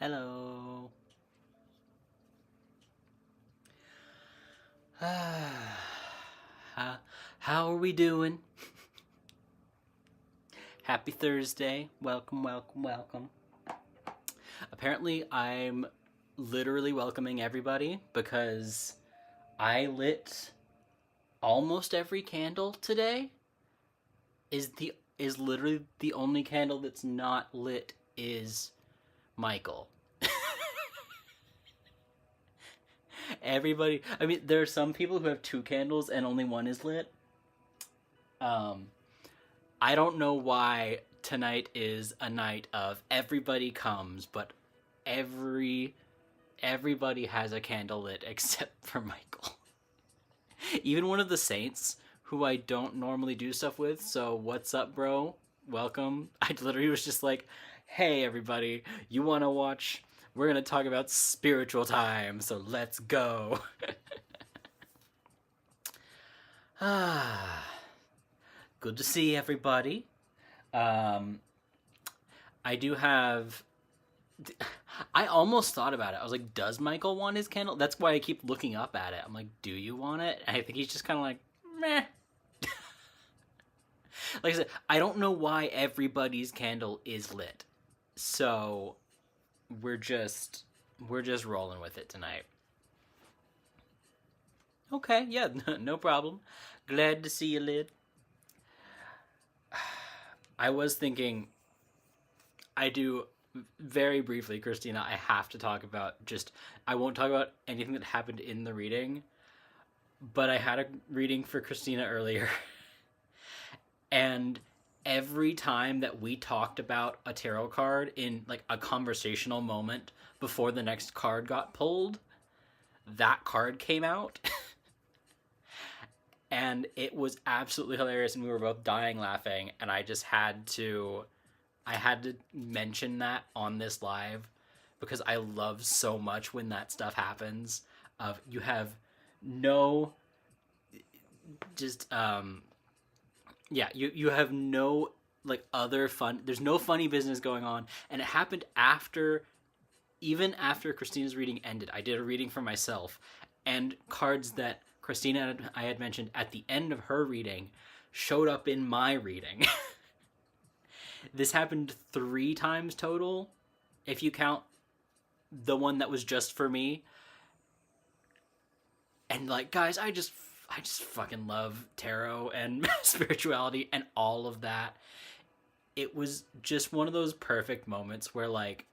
Hello. how, how are we doing? Happy Thursday. Welcome, welcome, welcome. Apparently, I'm literally welcoming everybody because I lit almost every candle today. Is literally the only candle that's not lit is Michael. Everybody, I mean, there are some people who have two candles and only one is lit. Um, I don't know why tonight is a night of everybody comes, but every everybody has a candle lit except for Michael. Even one of the saints who I don't normally do stuff with. So what's up, bro? Welcome. I literally was just like, "Hey, everybody, you want to watch? We're gonna talk about spiritual time, so let's go." Ah, good to see everybody. Um, I do have. I almost thought about it. I was like, does Michael want his candle? That's why I keep looking up at it. I'm like, do you want it? And I think he's just kind of like, meh. Like I said, I don't know why everybody's candle is lit. So we're just we're just rolling with it tonight. Okay, yeah, no problem. Glad to see you lit. I was thinking I do very briefly, Christina, I have to talk about just I won't talk about anything that happened in the reading, but I had a reading for Christina earlier, and every time that we talked about a tarot card in like a conversational moment before the next card got pulled, that card came out. And it was absolutely hilarious and we were both dying laughing and I had to mention that on this live because I love so much when that stuff happens. Of you have no just yeah, you have no like other fun. There's no funny business going on, and it happened after even after Christina's reading ended. I did a reading for myself, and cards that Christina I had mentioned at the end of her reading showed up in my reading. This happened 3 times total, if you count the one that was just for me. And like, guys, I just fucking love tarot and spirituality and all of that. It was just one of those perfect moments where like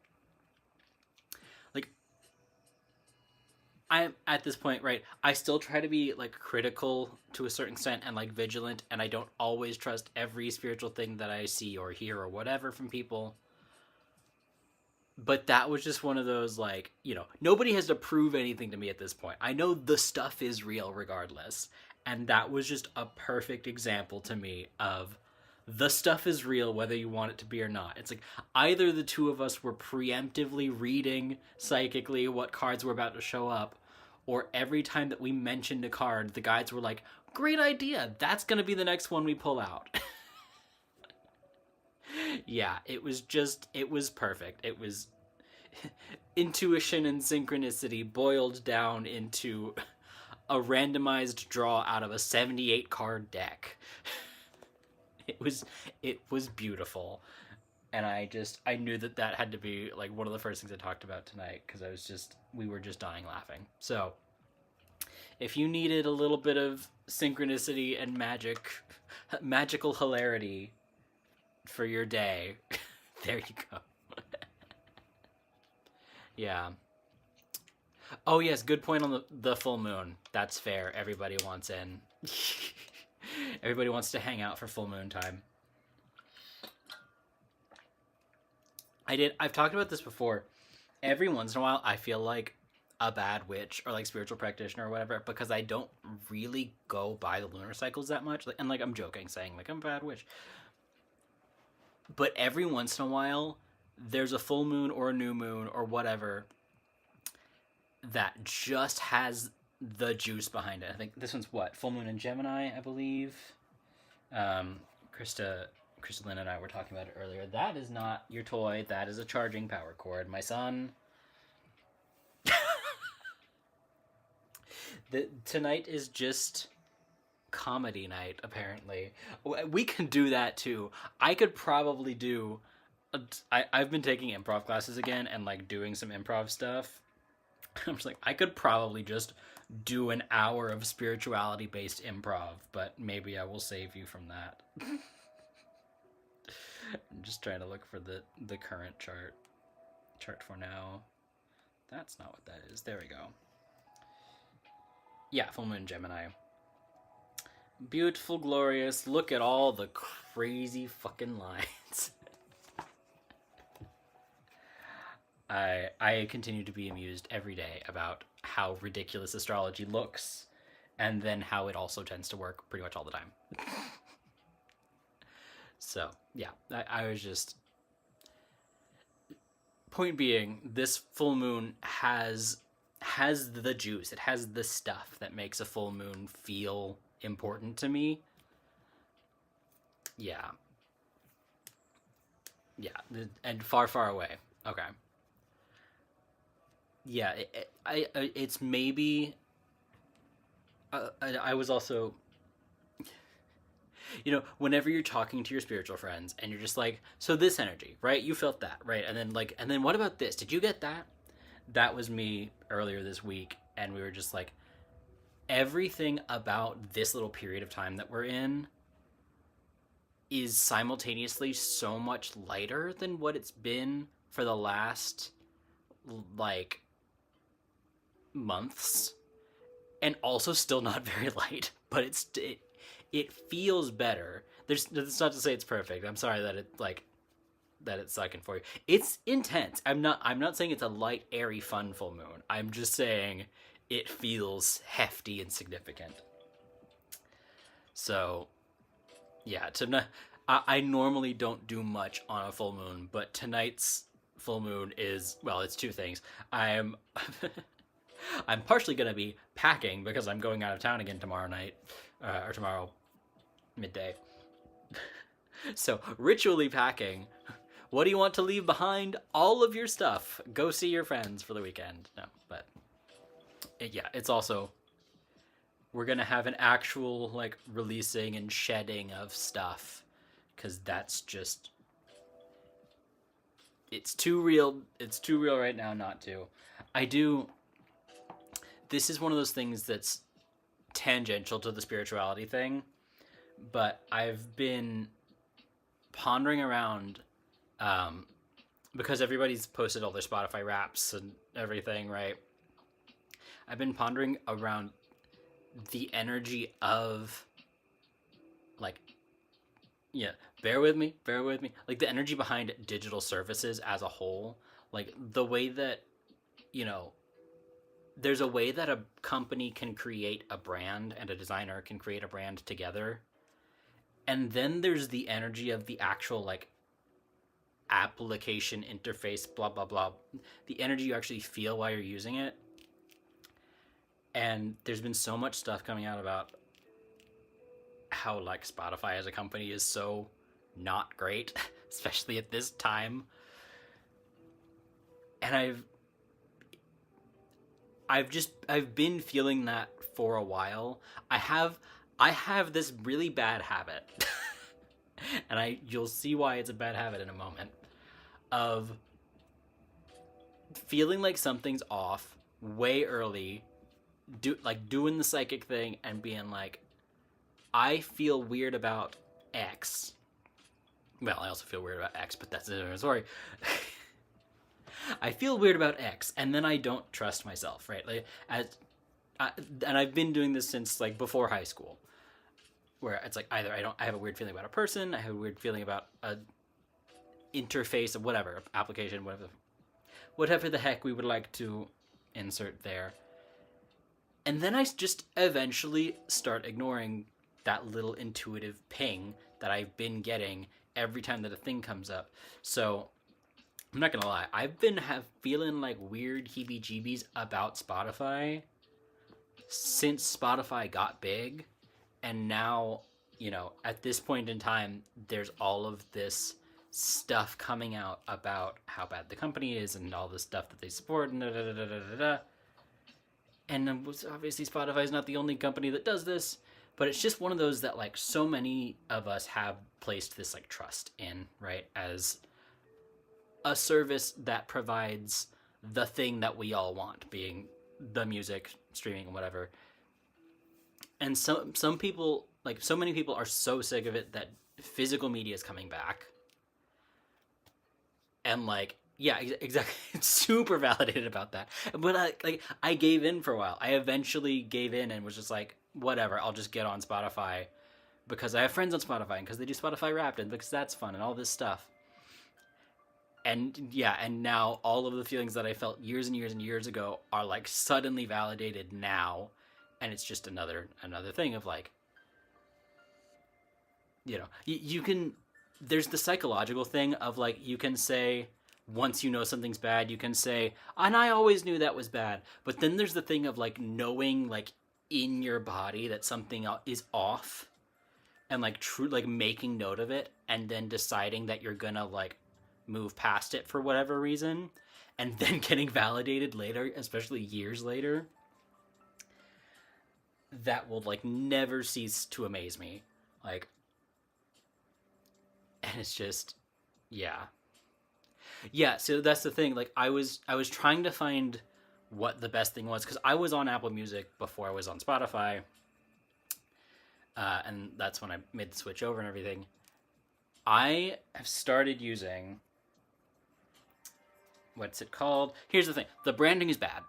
I'm at this point, right? I still try to be like critical to a certain extent and like vigilant, and I don't always trust every spiritual thing that I see or hear or whatever from people. But that was just one of those like, nobody has to prove anything to me at this point. I know the stuff is real regardless. And that was just a perfect example to me of the stuff is real whether you want it to be or not. It's like either the two of us were preemptively reading psychically what cards were about to show up, or every time that we mentioned a card, the guides were like, "Great idea. That's going to be the next one we pull out." Yeah, it was perfect. It was intuition and synchronicity boiled down into a randomized draw out of a 78 card deck. It was it was beautiful. And I knew that that had to be like one of the first things I talked about tonight because we were just dying laughing. So, if you needed a little bit of synchronicity and magical hilarity for your day, there you go. Yeah. Oh yes, good point on the full moon. That's fair. Everybody wants in. Everybody wants to hang out for full moon time. I've talked about this before. Every once in a while I feel like a bad witch or like spiritual practitioner or whatever because I don't really go by the lunar cycles that much. And like I'm joking saying like I'm a bad witch. But every once in a while there's a full moon or a new moon or whatever that just has the juice behind it. I think this one's what? Full moon in Gemini, I believe. Krista Crystalline and I were talking about it earlier. That is not your toy. That is a charging power cord, my son. Tonight is just comedy night, apparently. We can do that too. I could probably do. I've been taking improv classes again and like doing some improv stuff. I'm just like, I could probably just do an hour of spirituality based improv, but maybe I will save you from that. I'm just trying to look for the current chart for now. That's not what that is. There we go. Yeah, full moon Gemini. Beautiful, glorious. Look at all the crazy fucking lines. I continue to be amused every day about how ridiculous astrology looks, and then how it also tends to work pretty much all the time. So, yeah, I was just... Point being, this full moon has the juice. It has the stuff that makes a full moon feel important to me. Yeah. Yeah, and far, far away. Okay. Yeah, it's maybe... I was also... You know, whenever you're talking to your spiritual friends and you're just like, so this energy, right? You felt that, right? And then what about this? Did you get that? That was me earlier this week, and we were just like, everything about this little period of time that we're in is simultaneously so much lighter than what it's been for the last, like, months, and also still not very light, but it feels better. That's not to say it's perfect. I'm sorry that it's sucking for you. It's intense. I'm not saying it's a light, airy, fun full moon. I'm just saying it feels hefty and significant. So, yeah, I normally don't do much on a full moon, but tonight's full moon is, well, it's two things. I'm partially going to be packing because I'm going out of town again tomorrow night, or tomorrow midday. So, ritually packing. What do you want to leave behind? All of your stuff. Go see your friends for the weekend. No, but it's also, we're going to have an actual, like, releasing and shedding of stuff, because that's just, it's too real right now not to. This is one of those things that's tangential to the spirituality thing, but I've been pondering around, because everybody's posted all their Spotify Wraps and everything, right? I've been pondering around the energy of, like, yeah, bear with me, like the energy behind digital services as a whole, like the way that, you know, there's a way that a company can create a brand and a designer can create a brand together. And then there's the energy of the actual, like, application interface, blah, blah, blah. The energy you actually feel while you're using it. And there's been so much stuff coming out about how, like, Spotify as a company is so not great, especially at this time. And I've been feeling that for a while. I have this really bad habit, and you'll see why it's a bad habit in a moment, of feeling like something's off way early, doing the psychic thing and being like, I feel weird about X. Well, I also feel weird about X, but that's a different story. I feel weird about X, and then I don't trust myself, right? Like, and I've been doing this since, like, before high school, where it's like either I have a weird feeling about a person, I have a weird feeling about a interface of whatever, application, whatever the heck we would like to insert there. And then I just eventually start ignoring that little intuitive ping that I've been getting every time that a thing comes up. So, I'm not gonna lie, I've been feeling like weird heebie-jeebies about Spotify since Spotify got big, and now at this point in time, there's all of this stuff coming out about how bad the company is and all the stuff that they support and da da da da da da. And obviously Spotify is not the only company that does this, but it's just one of those that like so many of us have placed this like trust in, right? As a service that provides the thing that we all want, being the music, streaming, and whatever. And some people, like so many people, are so sick of it that physical media is coming back. And like, yeah, exactly. It's super validated about that. But I gave in for a while. I eventually gave in and was just like, whatever. I'll just get on Spotify because I have friends on Spotify and because they do Spotify Wrapped and because that's fun and all this stuff. And yeah, and now all of the feelings that I felt years and years and years ago are like suddenly validated now, and it's just another thing of like, you can. There's the psychological thing of like you can say once you know something's bad, you can say, and I always knew that was bad. But then there's the thing of like knowing like in your body that something is off, and like true like making note of it, and then deciding that you're gonna like move past it for whatever reason, and then getting validated later, especially years later, that will like never cease to amaze me. Like, and it's just, yeah. So that's the thing. Like, I was trying to find what the best thing was because I was on Apple Music before I was on Spotify, and that's when I made the switch over and everything. I have started using, what's it called? Here's the thing. The branding is bad.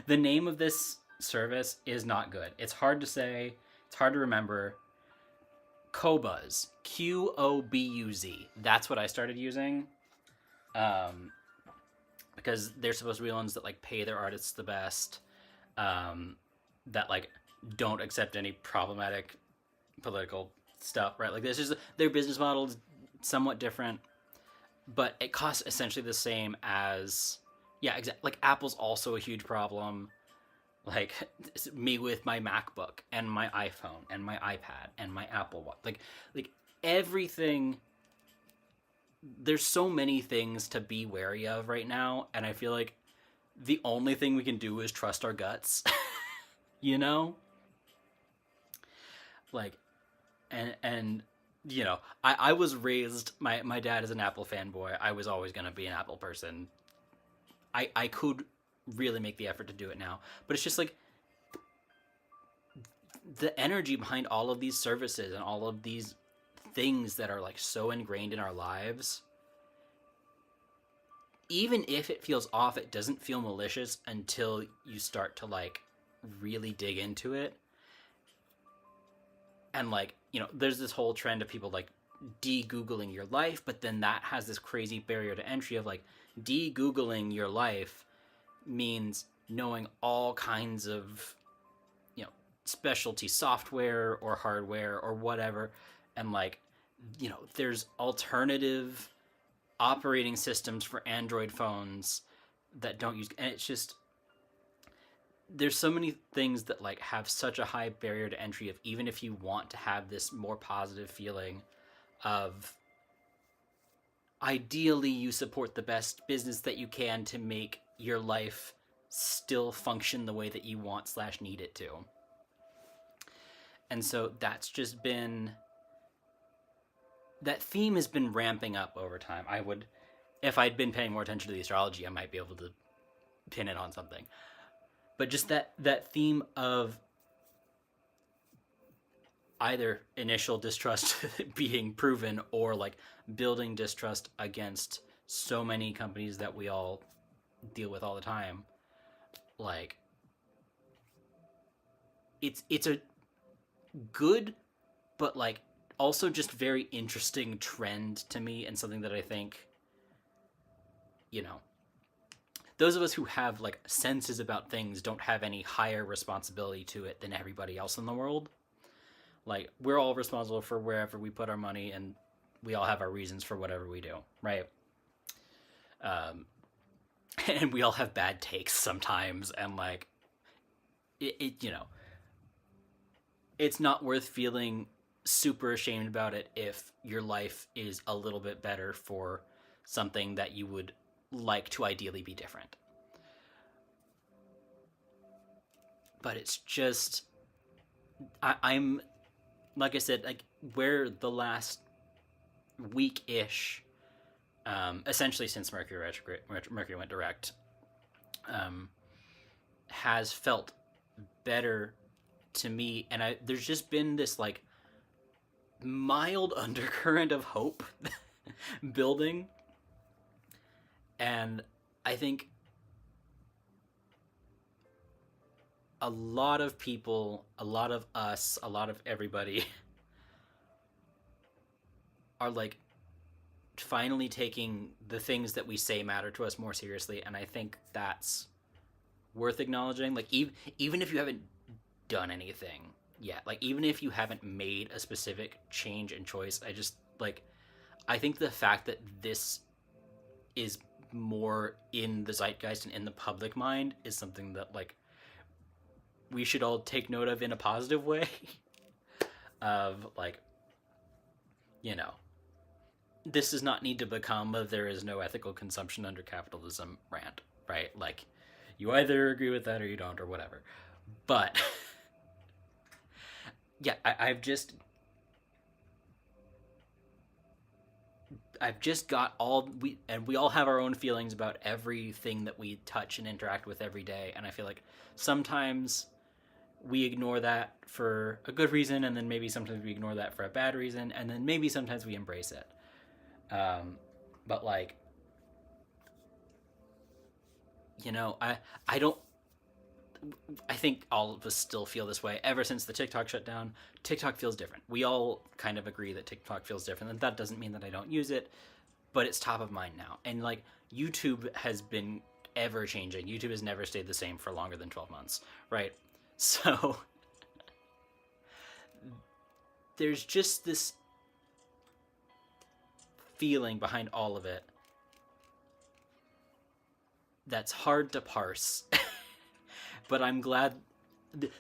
The name of this service is not good. It's hard to say. It's hard to remember. Qobuz. Qobuz. That's what I started using. Because they're supposed to be the ones that like pay their artists the best. That like don't accept any problematic political stuff, right? Like this is their business model is somewhat different, but it costs essentially the same as like Apple's also a huge problem. Like me with my MacBook and my iPhone and my iPad and my Apple Watch, like everything. There's so many things to be wary of right now, and I feel like the only thing we can do is trust our guts. you know like and I was raised, my dad is an Apple fanboy. I was always going to be an Apple person. I could really make the effort to do it now, but it's just like the energy behind all of these services and all of these things that are like so ingrained in our lives, even if it feels off, it doesn't feel malicious until you start to like really dig into it. And like, there's this whole trend of people like de-googling your life, but then that has this crazy barrier to entry of like de-googling your life means knowing all kinds of specialty software or hardware or whatever, and like there's alternative operating systems for Android phones that don't use, and it's just there's so many things that like have such a high barrier to entry of, even if you want to have this more positive feeling of ideally you support the best business that you can to make your life still function the way that you want / need it to. And so that's just been, that theme has been ramping up over time. I would, if I'd been paying more attention to the astrology, I might be able to pin it on something. But just that theme of either initial distrust being proven or like building distrust against so many companies that we all deal with all the time. Like it's a good but like also just very interesting trend to me, and something that I think those of us who have like senses about things don't have any higher responsibility to it than everybody else in the world. Like, we're all responsible for wherever we put our money, and we all have our reasons for whatever we do, right? And we all have bad takes sometimes, and like it it's not worth feeling super ashamed about it if your life is a little bit better for something that you would like to ideally be different. But it's just, I'm like I said, like where the last week ish, essentially since Mercury went direct, has felt better to me, and there's just been this like mild undercurrent of hope building, and I think a lot of people, a lot of us, a lot of everybody are like finally taking the things that we say matter to us more seriously, and I think that's worth acknowledging. Like even if you haven't done anything yet, like even if you haven't made a specific change and choice, I think the fact that this is more in the zeitgeist and in the public mind is something that like we should all take note of in a positive way. Of like, you know, this does not need to become a there is no ethical consumption under capitalism rant, right? Like, you either agree with that or you don't, or whatever. But yeah, I've just got we all have our own feelings about everything that we touch and interact with every day, and I feel like sometimes we ignore that for a good reason, and then maybe sometimes we ignore that for a bad reason, and then maybe sometimes we embrace it. But like, you know, I don't. I think all of us still feel this way. Ever since the TikTok shutdown, TikTok feels different. We all kind of agree that TikTok feels different, and that doesn't mean that I don't use it, but it's top of mind now. And like, YouTube has been ever changing. YouTube has never stayed the same for longer than 12 months, right? So there's just this feeling behind all of it that's hard to parse. But I'm glad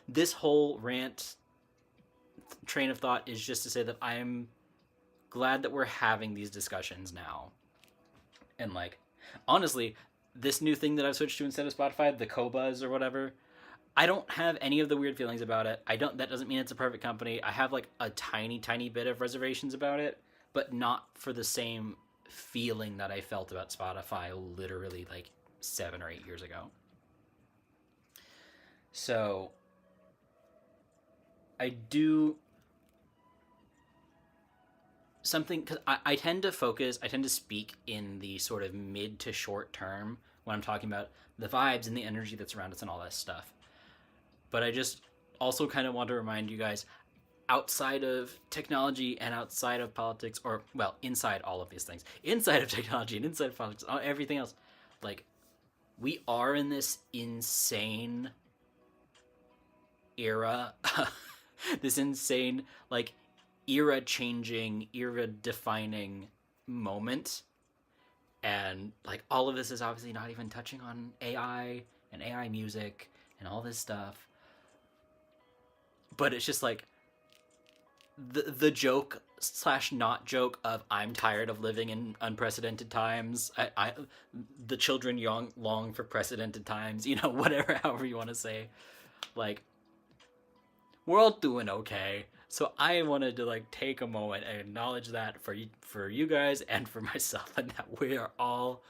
this whole rant train of thought is just to say that I'm glad that we're having these discussions now. And like, honestly, this new thing that I've switched to instead of Spotify, the Qobuz or whatever, I don't have any of the weird feelings about it. That doesn't mean it's a perfect company. I have like a tiny bit of reservations about it, but not for the same feeling that I felt about Spotify literally like 7 or 8 years ago. So I do something, because I tend to speak in the sort of mid to short term when I'm talking about the vibes and the energy that's around us and all that stuff. But I just also kind of want to remind you guys, outside of technology and outside of politics, or, well, inside all of these things, inside of technology and inside of politics, everything else, like, we are in this insane era, this insane, like, era-changing, era-defining moment. And, like, all of this is obviously not even touching on AI and AI music and all this stuff. But it's just like the joke / not joke of I'm tired of living in unprecedented times. The children long for precedented times, you know, whatever, however you want to say. Like, we're all doing okay. So I wanted to like take a moment and acknowledge that for you guys and for myself, and that we're all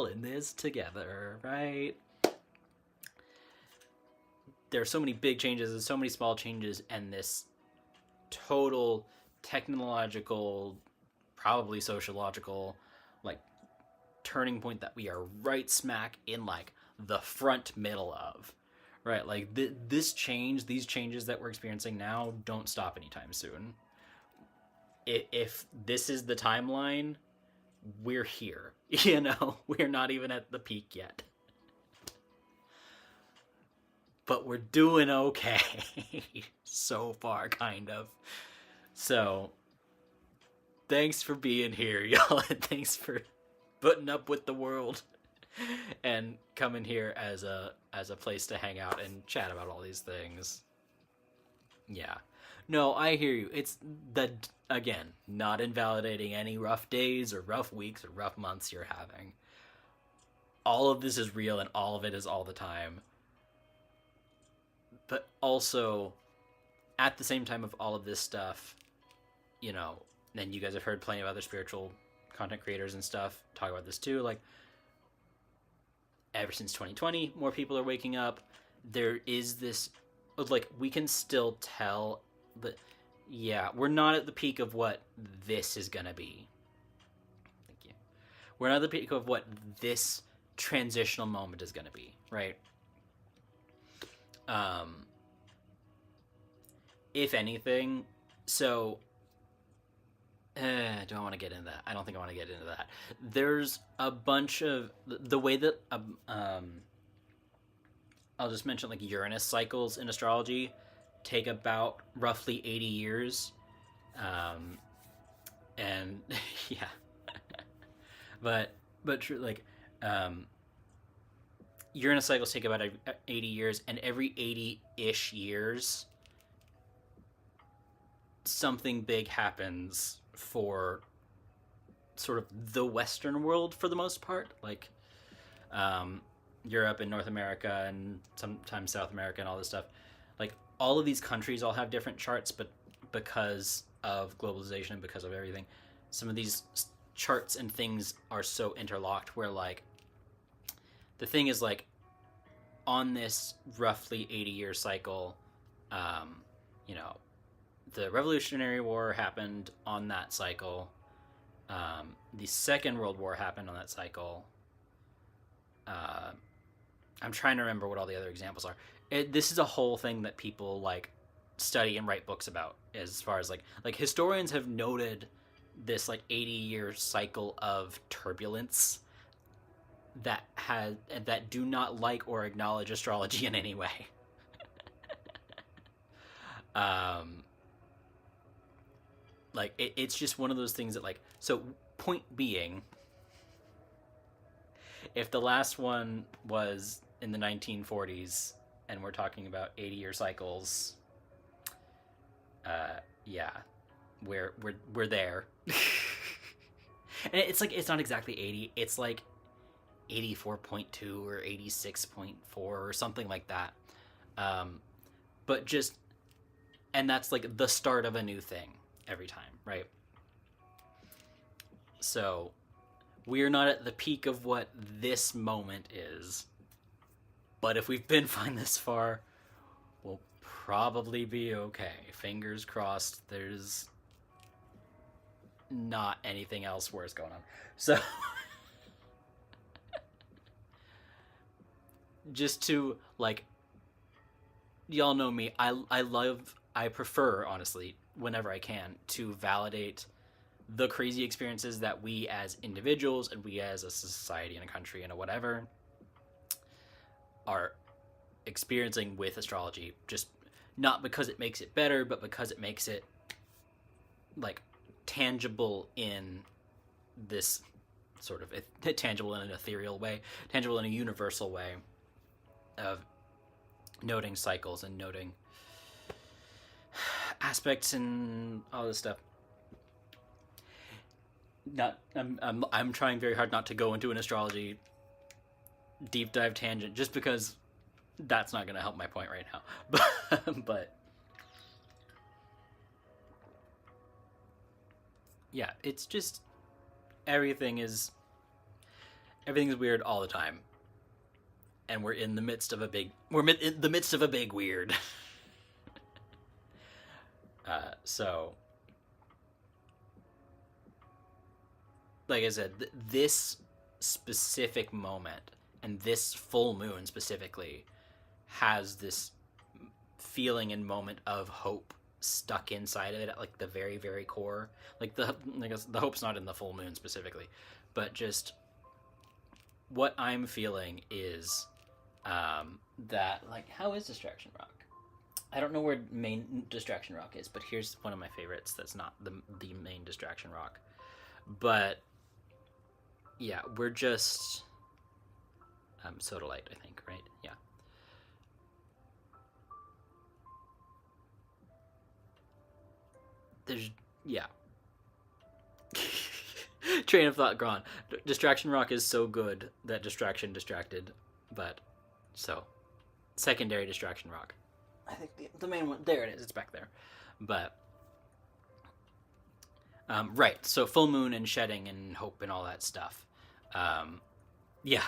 in this together, right? There are so many big changes and so many small changes, and this total technological, probably sociological, like, turning point that we are right smack in like the front middle of, right? Like these changes that we're experiencing now don't stop anytime soon. If this is the timeline, we're here. You know, we're not even at the peak yet. But we're doing okay so far, kind of. So, thanks for being here, y'all, and thanks for putting up with the world and coming here as a place to hang out and chat about all these things. Yeah. No, I hear you. It's the again, not invalidating any rough days or rough weeks or rough months you're having. All of this is real and all of it is all the time. But also at the same time of all of this stuff, you know, and you guys have heard plenty of other spiritual content creators and stuff talk about this too, like ever since 2020, more people are waking up. There is this, like, we can still tell that, yeah, we're not at the peak of what this is gonna be. Thank you. We're not at the peak of what this transitional moment is gonna be, right? Um, if anything, so do I want to get into that? I don't think I want to get into that. There's a bunch of the way that I'll just mention like Uranus cycles in astrology take about roughly 80 years, um, and yeah, but true like um, Uranus cycles take about 80 years, and every 80-ish years something big happens for sort of the Western world for the most part, like um, Europe and North America and sometimes South America and all this stuff. Like all of these countries all have different charts, but because of globalization and because of everything, some of these charts and things are so interlocked where like the thing is like on this roughly 80-year cycle, you know, the Revolutionary War happened on that cycle. The Second World War happened on that cycle. I'm trying to remember what all the other examples are. This is a whole thing that people like study and write books about. As far as like historians have noted this like 80-year cycle of turbulence that do not like or acknowledge astrology in any way. um, like it's just one of those things that like, so point being, if the last one was in the 1940s and we're talking about 80-year cycles, yeah, we're there. And it's like it's not exactly 80, it's like 84.2 or 86.4 or something like that. But just, and that's like the start of a new thing every time, right? So we're not at the peak of what this moment is, but if we've been fine this far, we'll probably be okay. Fingers crossed there's not anything else worse going on. So just to like, y'all know me, I prefer honestly whenever I can to validate the crazy experiences that we as individuals and we as a society and a country and a whatever are experiencing with astrology, just not because it makes it better, but because it makes it like tangible in this sort of tangible in an ethereal way, tangible in a universal way of noting cycles and noting aspects and all this stuff. Not I'm trying very hard not to go into an astrology deep dive tangent just because that's not going to help my point right now. But yeah, it's just everything's weird all the time, and we're in the midst of a big weird. So like I said, this specific moment and this full moon specifically has this feeling and moment of hope stuck inside of it at like the very, very core. Like I guess the hope's not in the full moon specifically, but just what I'm feeling is that like, how is Distraction Rock? I don't know where main Distraction Rock is, but here's one of my favorites that's not the main Distraction Rock. But yeah, we're just Sodalite, I think, right? Yeah. there's yeah. Train of thought gone. Distraction Rock is so good that Distraction distracted, but so secondary Distraction Rock. I think the main one there it is. It's back there, but right. So full moon and shedding and hope and all that stuff. Yeah,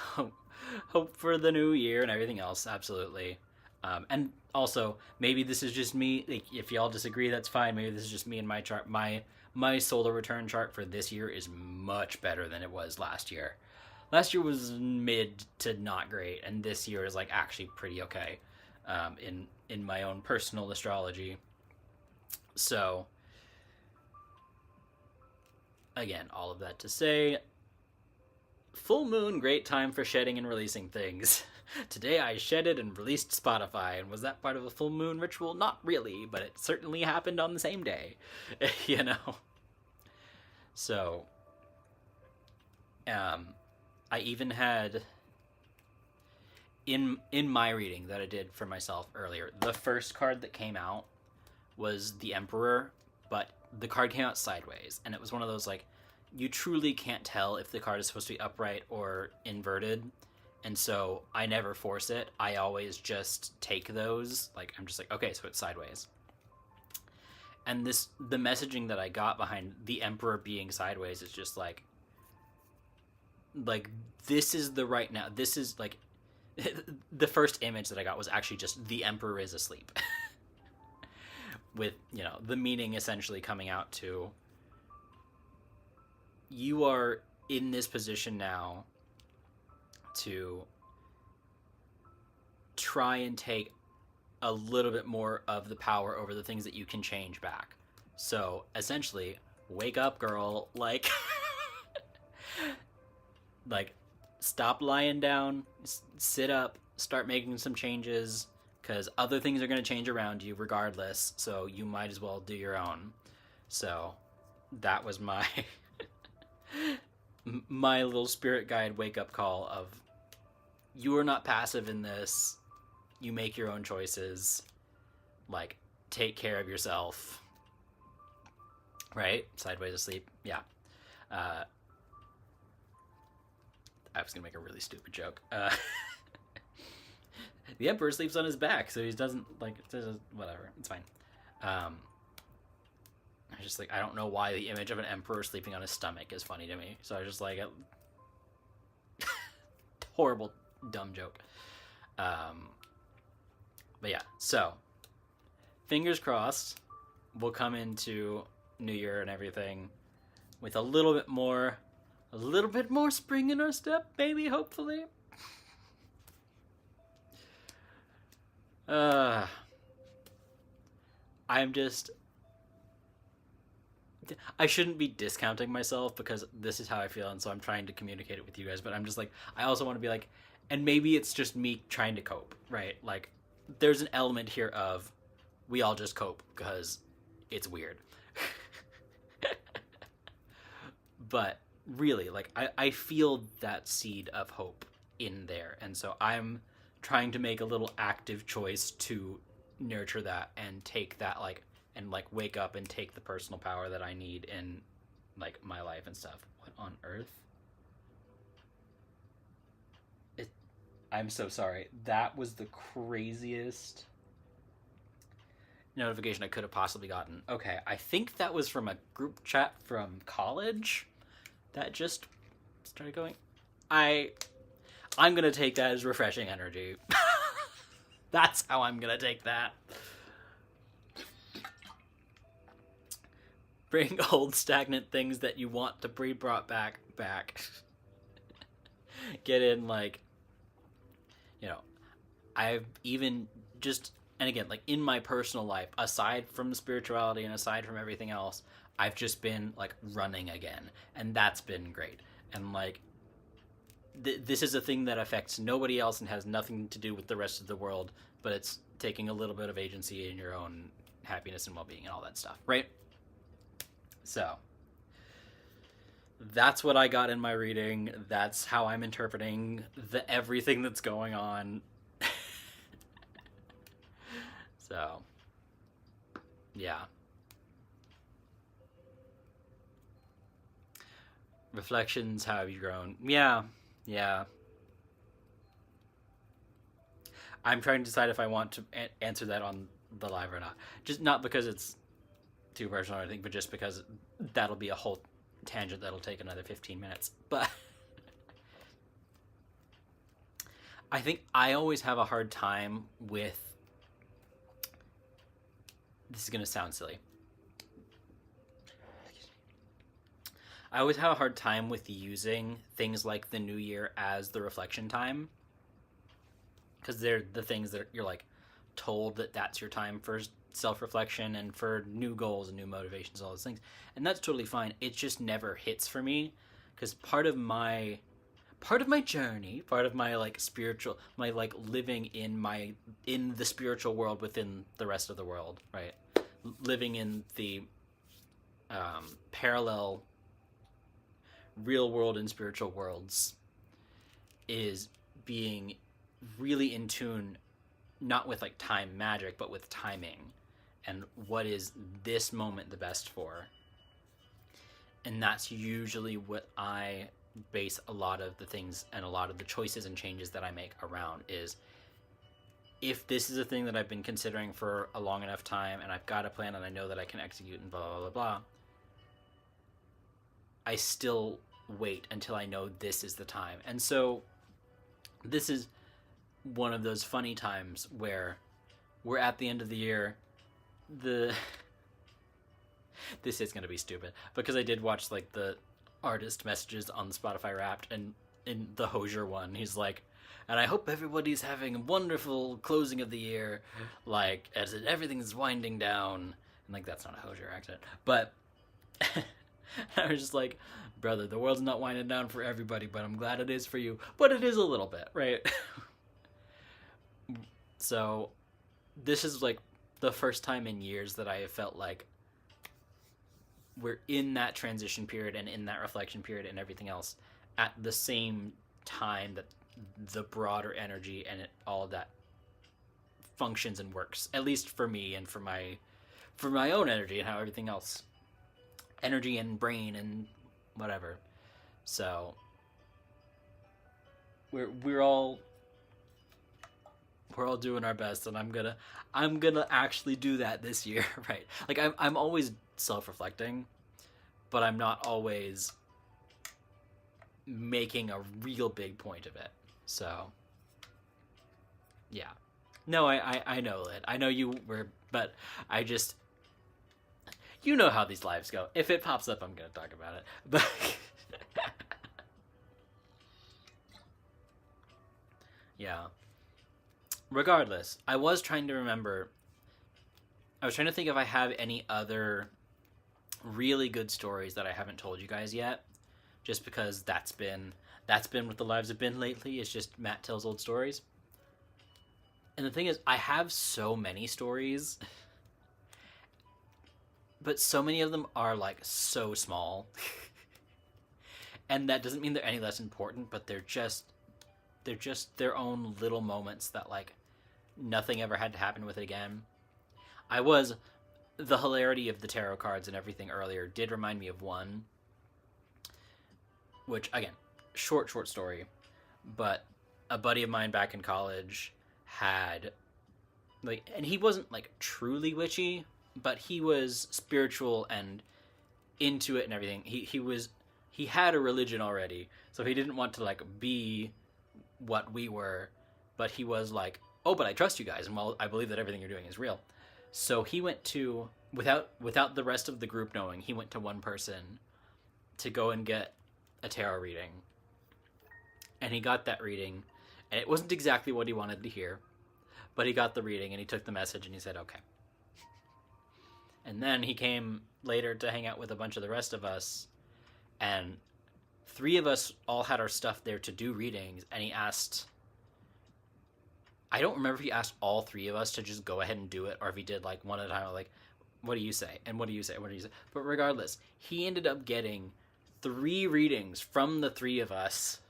hope for the new year and everything else. Absolutely. And also, maybe this is just me. Like, if y'all disagree, that's fine. Maybe this is just me and my chart. My solar return chart for this year is much better than it was last year. Last year was mid to not great, and this year is like actually pretty okay. In my own personal astrology. So, again, all of that to say, full moon, great time for shedding and releasing things. Today I shedded and released Spotify, and was that part of a full moon ritual? Not really, but it certainly happened on the same day, you know? So, I even had, in my reading that I did for myself earlier, the first card that came out was the Emperor, but the card came out sideways, and it was one of those, like, you truly can't tell if the card is supposed to be upright or inverted, and so I never force it. I always just take those. Like, I'm just like, okay, so it's sideways. And the messaging that I got behind the Emperor being sideways is just like this is the right now. This is like the first image that I got was actually just the Emperor is asleep. With, you know, the meaning essentially coming out to, you are in this position now to try and take a little bit more of the power over the things that you can change back. So essentially, wake up, girl. Like, like, stop lying down, sit up, start making some changes, because other things are going to change around you regardless, so you might as well do your own. So that was my my little spirit guide wake-up call of, you are not passive in this. You make your own choices. Like, take care of yourself. Right? Sideways asleep. Yeah. I was going to make a really stupid joke. The Emperor sleeps on his back, so he doesn't, like, whatever. It's fine. I just, like, I don't know why the image of an Emperor sleeping on his stomach is funny to me. So I was just like, horrible, dumb joke. But yeah, so, fingers crossed, we'll come into New Year and everything with a little bit more spring in our step, maybe, hopefully. I shouldn't be discounting myself because this is how I feel, and so I'm trying to communicate it with you guys, but I'm just like, I also want to be like, and maybe it's just me trying to cope, right? Like, there's an element here of, we all just cope because it's weird. But really, like, I feel that seed of hope in there, and so I'm trying to make a little active choice to nurture that and take that, like, and, like, wake up and take the personal power that I need in, like, my life and stuff. What on earth? I'm so sorry. That was the craziest notification I could have possibly gotten. Okay, I think that was from a group chat from college that just started going. I'm gonna take that as refreshing energy. That's how I'm gonna take that. Bring old stagnant things that you want to be brought back. Get in, like, you know, I've even just, and again, like, in my personal life, aside from spirituality and aside from everything else, I've just been, like, running again, and that's been great. And, like, this is a thing that affects nobody else and has nothing to do with the rest of the world, but it's taking a little bit of agency in your own happiness and well-being and all that stuff, right? So, that's what I got in my reading. That's how I'm interpreting everything that's going on. So, yeah. Reflections, how have you grown? Yeah, yeah. I'm trying to decide if I want to answer that on the live or not. Just not because it's too personal or anything, but just because that'll be a whole tangent that'll take another 15 minutes. But I think I always have a hard time with. This is going to sound silly. I always have a hard time with using things like the new year as the reflection time, because they're the things that you're like told that that's your time for self-reflection and for new goals and new motivations, all those things, and that's totally fine. It just never hits for me, because part of my journey, part of my like spiritual, my like living in the spiritual world within the rest of the world, right? Living in the parallel real world and spiritual worlds is being really in tune, not with like time magic, but with timing and what is this moment the best for. And that's usually what I base a lot of the things and a lot of the choices and changes that I make around is, if this is a thing that I've been considering for a long enough time and I've got a plan and I know that I can execute and blah, blah, blah, blah, I still wait until I know this is the time. And so this is one of those funny times where we're at the end of the year. This is going to be stupid because I did watch like the artist messages on the Spotify Wrapped, and in the Hozier one, he's like, and I hope everybody's having a wonderful closing of the year, like as everything's winding down. And like, that's not a Hozier accent, but I was just like, brother, the world's not winding down for everybody, but I'm glad it is for you. But it is a little bit, right? So this is like the first time in years that I have felt like we're in that transition period and in that reflection period and everything else at the same time that the broader energy and all of that functions and works, at least for me and for my own energy and how everything else, energy and brain and whatever. So we're all doing our best, and I'm gonna actually do that this year, right? Like I'm always self-reflecting, but I'm not always making a real big point of it. So yeah, no, I know it. I know you were, but I just, you know how these lives go. If it pops up, I'm gonna talk about it. But yeah. Regardless, I was trying to remember. I was trying to think if I have any other really good stories that I haven't told you guys yet. Just because that's been what the lives have been lately. It's just Matt tells old stories. And the thing is, I have so many stories, but so many of them are like so small. And that doesn't mean they're any less important, but they're just their own little moments that like nothing ever had to happen with it again. The hilarity of the tarot cards and everything earlier did remind me of one, which again, short story, but a buddy of mine back in college had like, and he wasn't like truly witchy, but he was spiritual and into it and everything. He had a religion already, so he didn't want to like be what we were, but he was like, oh, but I trust you guys, and well, I believe that everything you're doing is real. So he went to, without the rest of the group knowing, he went to one person to go and get a tarot reading. And he got that reading, and it wasn't exactly what he wanted to hear, but he got the reading, and he took the message, and he said, okay. And then he came later to hang out with a bunch of the rest of us, and 3 of us all had our stuff there to do readings, and he asked, I don't remember if he asked all 3 of us to just go ahead and do it, or if he did like one at a time, like, what do you say? And what do you say? What do you say? But regardless, he ended up getting 3 readings from the 3 of us,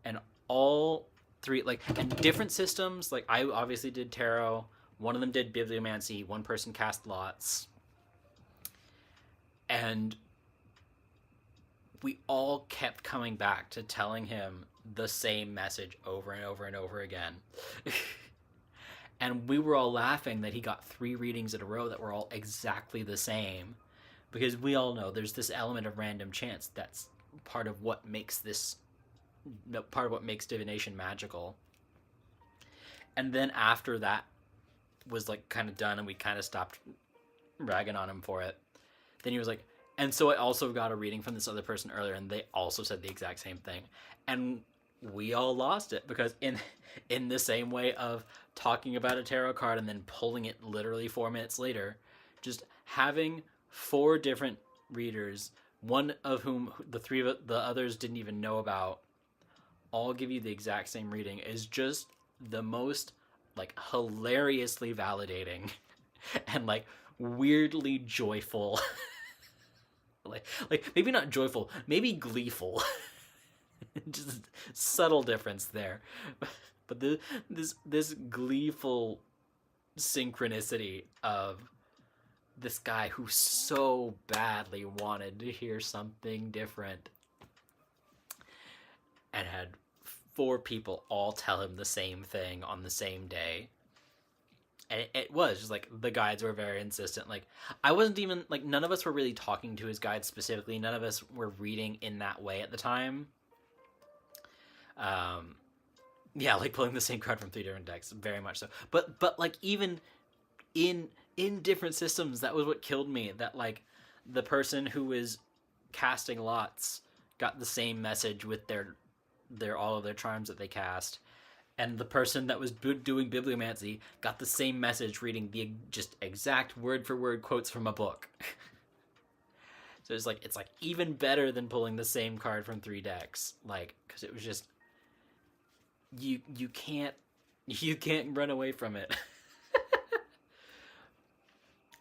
and all 3, like, and different systems. Like, I obviously did tarot. One of them did bibliomancy. One person cast lots. And we all kept coming back to telling him the same message over and over and over again. And we were all laughing that he got 3 readings in a row that were all exactly the same, because we all know there's this element of random chance that's part of what makes divination magical. And then after that was like kind of done and we kind of stopped ragging on him for it, then he was like, and so I also got a reading from this other person earlier and they also said the exact same thing. And we all lost it, because in the same way of talking about a tarot card and then pulling it literally 4 minutes later, just having 4 different readers, one of whom the others didn't even know about, all give you the exact same reading, is just the most like hilariously validating and like weirdly joyful. like maybe not joyful, maybe gleeful. Just subtle difference there. But this gleeful synchronicity of this guy who so badly wanted to hear something different and had 4 people all tell him the same thing on the same day. And it was just like the guides were very insistent. Like, I wasn't even like, none of us were really talking to his guides specifically. None of us were reading in that way at the time. Yeah, like pulling the same card from 3 different decks, very much so. But like even in different systems, that was what killed me. That like the person who was casting lots got the same message with their all of their charms that they cast, and the person that was doing bibliomancy got the same message reading the just exact word for word quotes from a book. So it's like even better than pulling the same card from 3 decks, like, because it was just you can't run away from it.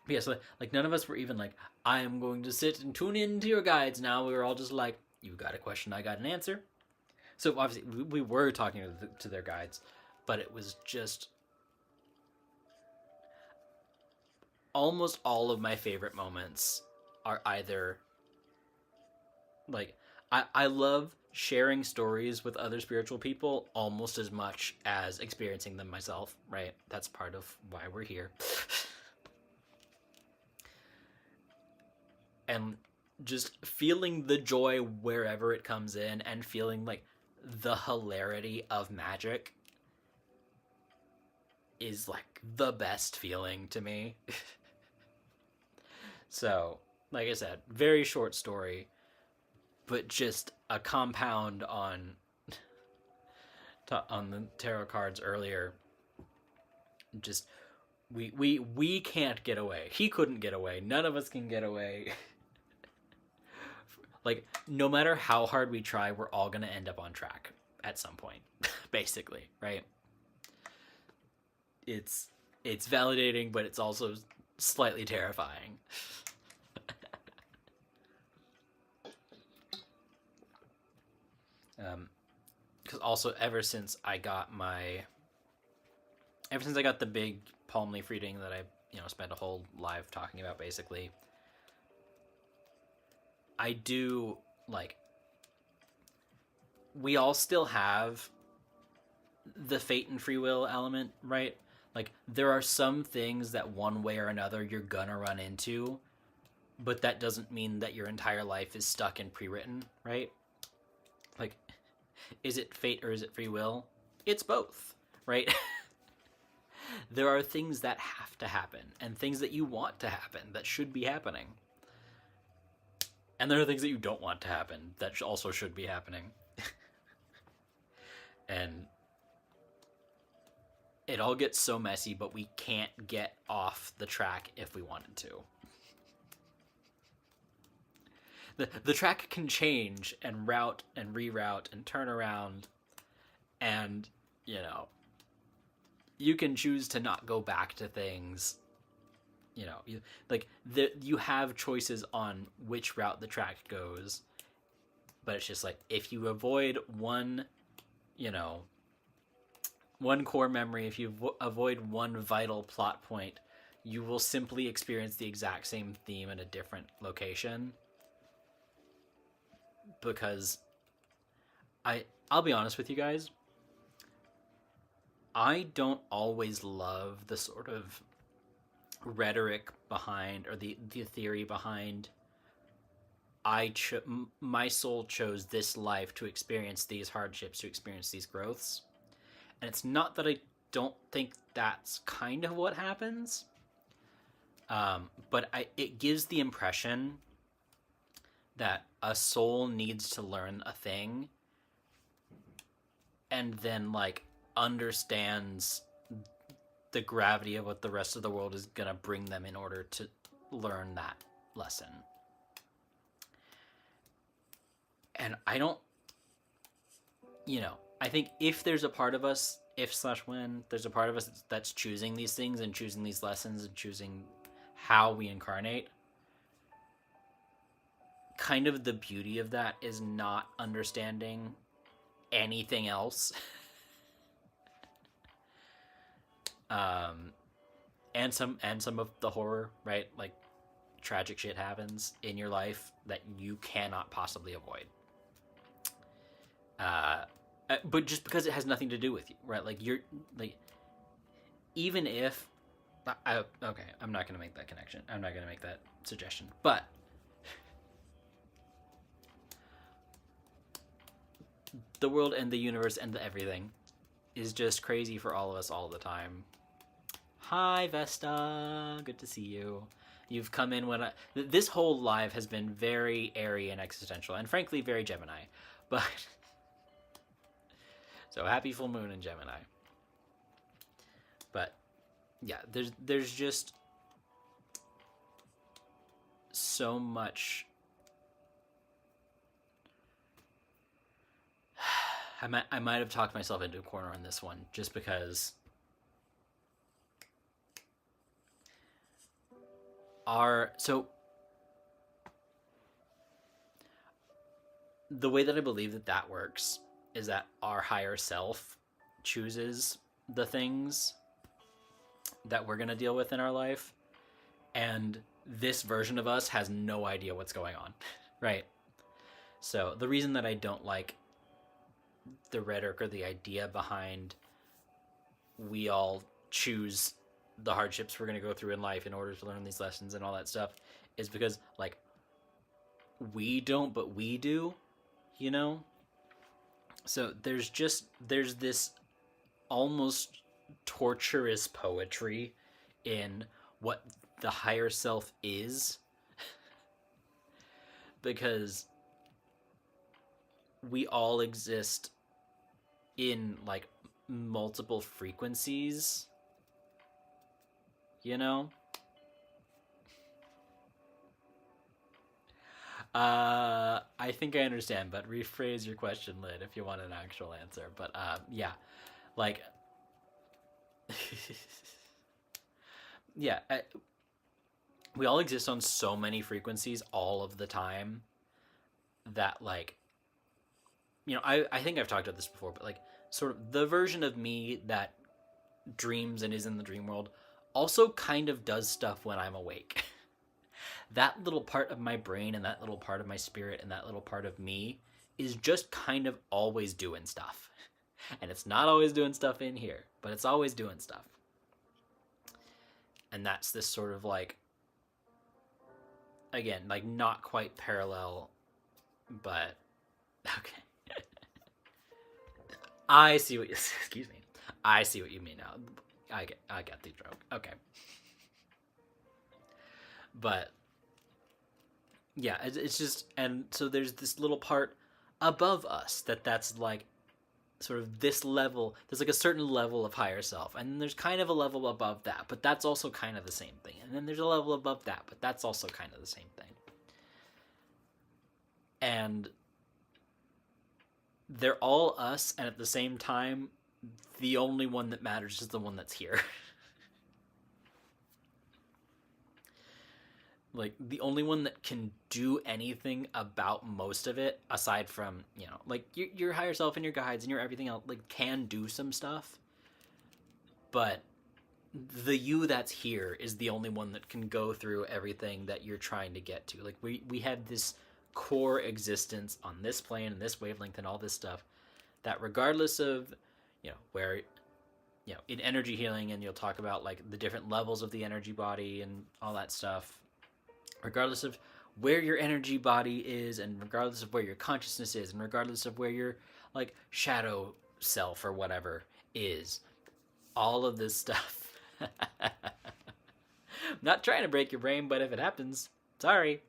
Yeah, so like none of us were even like, I am going to sit and tune in to your guides now. We were all just like, you got a question, I got an answer. So obviously we were talking to their guides, but it was just almost all of my favorite moments are either like, I love sharing stories with other spiritual people almost as much as experiencing them myself, right? That's part of why we're here. And just feeling the joy wherever it comes in, and feeling like the hilarity of magic is like the best feeling to me. So, like I said, very short story, but just a compound on the tarot cards earlier. Just we can't get away. He couldn't get away. None of us can get away. Like, no matter how hard we try, we're all going to end up on track at some point, basically, right? It's validating, but it's also slightly terrifying. Because also, ever since I got the big palm leaf reading that I, spent a whole live talking about, basically, I do, like, we all still have the fate and free will element, right? Like, there are some things that one way or another you're gonna run into, but that doesn't mean that your entire life is stuck and pre-written, right? Like, is it fate or is it free will? It's both, right? There are things that have to happen, and things that you want to happen that should be happening. And there are things that you don't want to happen that also should be happening. And it all gets so messy, but we can't get off the track if we wanted to. The track can change and route and reroute and turn around, and, you can choose to not go back to things. You have choices on which route the track goes, but it's just like, if you avoid one core memory, if you avoid one vital plot point, you will simply experience the exact same theme in a different location. because I'll be honest with you guys, I don't always love the sort of rhetoric behind, or the theory behind, my soul chose this life to experience these hardships, to experience these growths. And it's not that I don't think that's kind of what happens, but it gives the impression that a soul needs to learn a thing and then like understands the gravity of what the rest of the world is gonna bring them in order to learn that lesson. And I don't, I think if there's a part of us, if/when there's a part of us that's choosing these things and choosing these lessons and choosing how we incarnate, kind of the beauty of that is not understanding anything else. And some of the horror, right? Like, tragic shit happens in your life that you cannot possibly avoid. But just because it has nothing to do with you, right? Like, you're like, even if okay, I'm not gonna make that connection. I'm not gonna make that suggestion. But the world and the universe and the everything is just crazy for all of us all the time. Hi, Vesta. Good to see you. You've come in when this whole live has been very airy and existential, and frankly, very Gemini. But so happy full moon in Gemini. But yeah, there's just so much. I might have talked myself into a corner on this one, just because the way that I believe that works is that our higher self chooses the things that we're going to deal with in our life, and this version of us has no idea what's going on, right? So the reason that I don't like the rhetoric or the idea behind we all choose the hardships we're going to go through in life in order to learn these lessons and all that stuff is because, like, we don't, but we do, So there's this almost torturous poetry in what the higher self is, because we all exist in like multiple frequencies, I think I understand, but rephrase your question, Lid, if you want an actual answer. But yeah, like, yeah, we all exist on so many frequencies all of the time that, like, I think I've talked about this before, but like, sort of the version of me that dreams and is in the dream world also kind of does stuff when I'm awake. That little part of my brain and that little part of my spirit and that little part of me is just kind of always doing stuff. And it's not always doing stuff in here, but it's always doing stuff. And that's this sort of, like, again, like, not quite parallel, but okay. I see what you excuse me. I see what you mean now. I get the joke. Okay. But yeah, it's just, and so there's this little part above us that's like sort of this level. There's like a certain level of higher self, and then there's kind of a level above that, but that's also kind of the same thing. And then there's a level above that, but that's also kind of the same thing. And they're all us, and at the same time, the only one that matters is the one that's here. Like, the only one that can do anything about most of it, aside from, like, your higher self and your guides and your everything else, like, can do some stuff. But the you that's here is the only one that can go through everything that you're trying to get to. Like, we have this core existence on this plane and this wavelength and all this stuff, that regardless of, where, in energy healing, and you'll talk about like the different levels of the energy body and all that stuff, regardless of where your energy body is, and regardless of where your consciousness is, and regardless of where your like shadow self or whatever is, all of this stuff. I'm not trying to break your brain, but if it happens, sorry.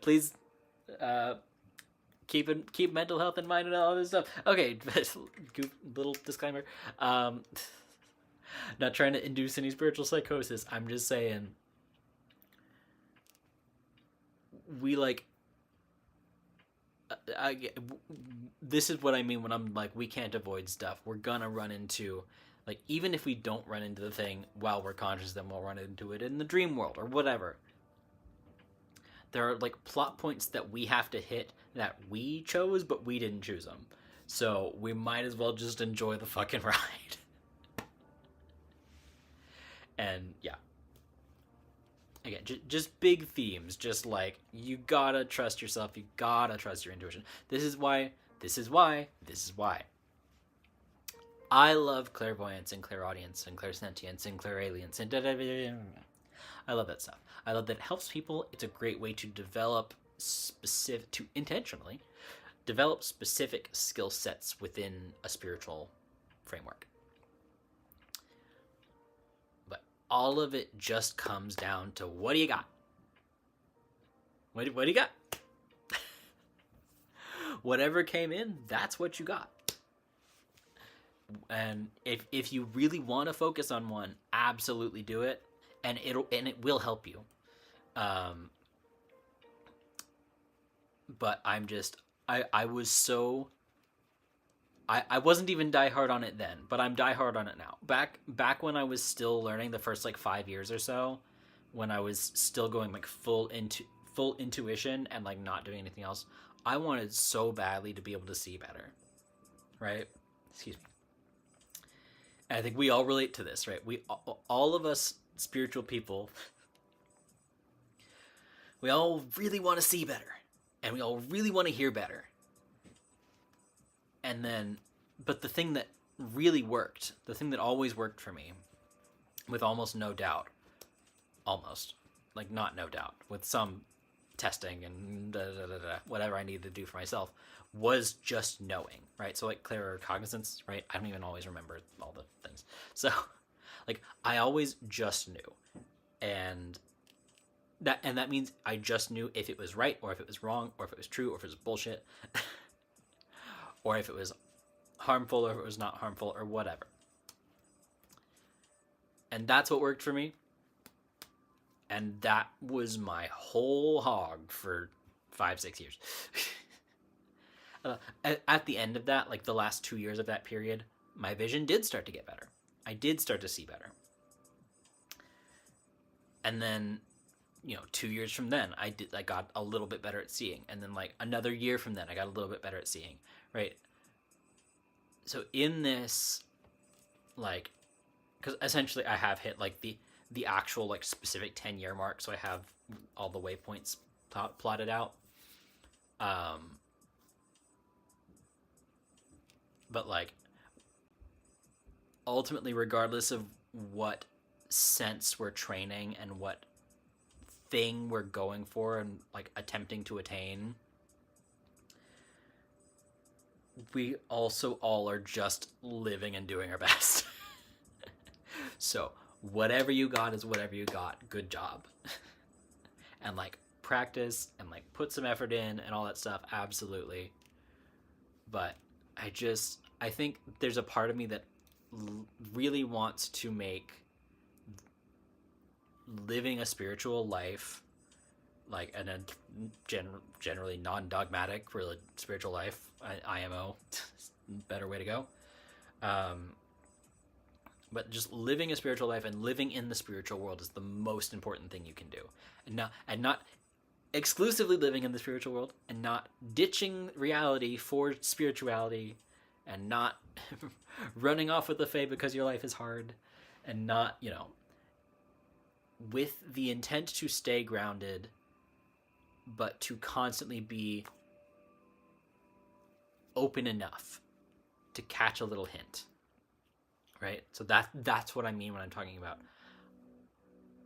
Please keep mental health in mind and all this stuff. Okay, little disclaimer. Not trying to induce any spiritual psychosis. I'm just saying, we like. This is what I mean when I'm like, we can't avoid stuff. We're gonna run into, like, even if we don't run into the thing while we're conscious, then we'll run into it in the dream world or whatever. There are like plot points that we have to hit that we chose, but we didn't choose them. So we might as well just enjoy the fucking ride. And yeah. Again, just big themes. Just like, you gotta trust yourself. You gotta trust your intuition. This is why. I love clairvoyance and clairaudience and clairsentience and clairalience and I love that stuff. I love that it helps people. It's a great way to intentionally develop specific skill sets within a spiritual framework. But all of it just comes down to, what do you got? What do you got? Whatever came in, that's what you got. And if you really want to focus on one, absolutely do it, and it will help you. But I was so, I wasn't even diehard on it then, but I'm diehard on it now. Back when I was still learning, the first like 5 years or so, when I was still going like full intuition and like not doing anything else, I wanted so badly to be able to see better, right? Excuse me. And I think we all relate to this, right? All of us spiritual people, we all really want to see better, and we all really want to hear better. And then, but the thing that really worked, the thing that always worked for me, with almost no doubt, like not no doubt, with some testing and whatever I needed to do for myself, was just knowing, right? So like claircognizance, right? I don't even always remember all the things. So like, I always just knew. And that means I just knew if it was right, or if it was wrong, or if it was true, or if it was bullshit, or if it was harmful, or if it was not harmful, or whatever. And that's what worked for me. And that was my whole hog for 5-6 years. At the end of that, like the last 2 years of that period, my vision did start to get better. I did start to see better. And then, 2 years from then, I got a little bit better at seeing. And then like another year from then, I got a little bit better at seeing, right? So in this, like, because essentially I have hit like the actual like specific 10-year mark. So I have all the waypoints plotted out. But like, ultimately, regardless of what sense we're training and what thing we're going for and like attempting to attain, we also all are just living and doing our best. So whatever you got is whatever you got. Good job. And like, practice and like put some effort in and all that stuff, absolutely. But I think there's a part of me that really wants to make living a spiritual life, like a generally non-dogmatic spiritual life, IMO, better way to go. But just living a spiritual life and living in the spiritual world is the most important thing you can do. And not exclusively living in the spiritual world, and not ditching reality for spirituality, and not running off with the fae because your life is hard, and not, with the intent to stay grounded, but to constantly be open enough to catch a little hint, right? So that's what I mean when I'm talking about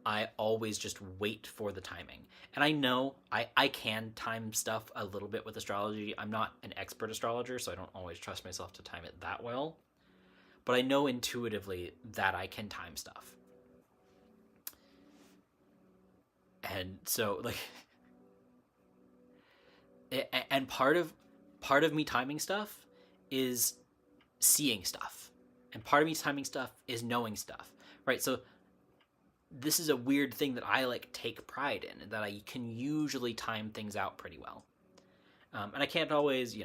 I always just wait for the timing. And I know I can time stuff a little bit with astrology. I'm not an expert astrologer, so I don't always trust myself to time it that well. But I know intuitively that I can time stuff. And so like and part of me timing stuff is seeing stuff. And part of me timing stuff is knowing stuff. Right? So this is a weird thing that I like take pride in, that I can usually time things out pretty well. And I can't always,